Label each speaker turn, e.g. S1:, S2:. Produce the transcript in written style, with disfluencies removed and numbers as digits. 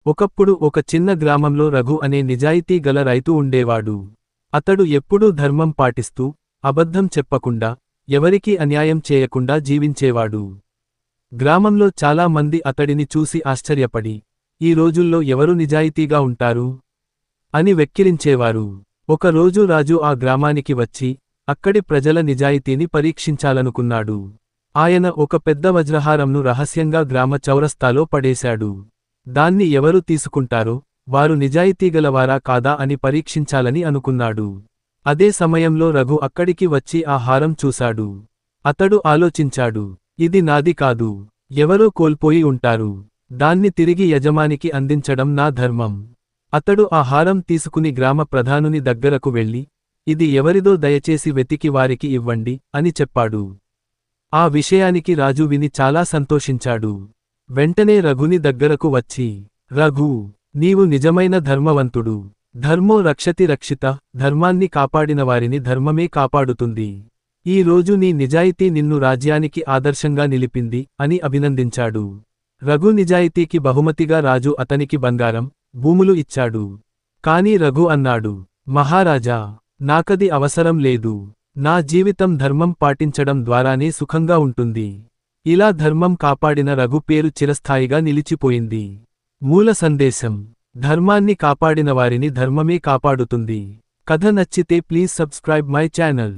S1: ఒకప్పుడు ఒక చిన్న గ్రామంలో రఘు అనే నిజాయితీ గల రైతు ఉండేవాడు. అతడు ఎప్పుడూ ధర్మం పాటిస్తూ, అబద్ధం చెప్పకుండా, ఎవరికీ అన్యాయం చేయకుండా జీవించేవాడు. గ్రామంలో చాలా మంది అతడిని చూసి ఆశ్చర్యపడి, ఈ రోజుల్లో ఎవరు నిజాయితీగా ఉంటారు అని వెక్కిరించేవారు. ఒకరోజు రాజు ఆ గ్రామానికి వచ్చి, అక్కడి ప్రజల నిజాయితీని పరీక్షించాలనుకున్నాడు. ఆయన ఒక పెద్ద వజ్రహారంను రహస్యంగా గ్రామ చౌరస్తాలో పడేశాడు. దాన్ని ఎవరు తీసుకుంటారో వారు నిజాయితీగలవారా కాదా అని పరీక్షించాలని అనుకున్నాడు. అదే సమయంలో రఘు అక్కడికి వచ్చి ఆ హారం చూశాడు. అతడు ఆలోచించాడు, ఇది నాది కాదు, ఎవరో కోల్పోయి ఉంటారు. దాన్ని తిరిగి యజమానికి అందించడం నా ధర్మం. అతడు ఆ హారం తీసుకుని గ్రామ ప్రధానుని దగ్గరకు వెళ్ళి, ఇది ఎవరిదో దయచేసి వెతికి వారికి ఇవ్వండి అని చెప్పాడు. ఆ విషయానికి రాజు విని చాలా సంతోషించాడు. వెంటనే రఘుని దగ్గరకు వచ్చి, రఘు, నీవు నిజమైన ధర్మవంతుడు. ధర్మో రక్షతి రక్షిత, ధర్మాన్ని కాపాడినవారిని ధర్మమే కాపాడుతుంది. ఈ రోజు నీ నిజాయితీ నిన్ను రాజ్యానికి ఆదర్శంగా నిలిపింది అని అభినందించాడు. రఘు నిజాయితీకి బహుమతిగా రాజు అతనికి బంగారం, భూములు ఇచ్చాడు. కాని రఘు అన్నాడు, మహారాజా, నాకది అవసరం లేదు. నా జీవితం ధర్మం పాటించడం ద్వారానే సుఖంగా ఉంటుంది. ఇలా ధర్మం కాపాడిన రఘు పేరు చిరస్థాయిగా నిలిచిపోయింది. మూల సందేశం: ధర్మాన్ని కాపాడినవారిని ధర్మమే కాపాడుతుంది. కథ నచ్చితే ప్లీజ్ సబ్స్క్రైబ్ మై ఛానల్.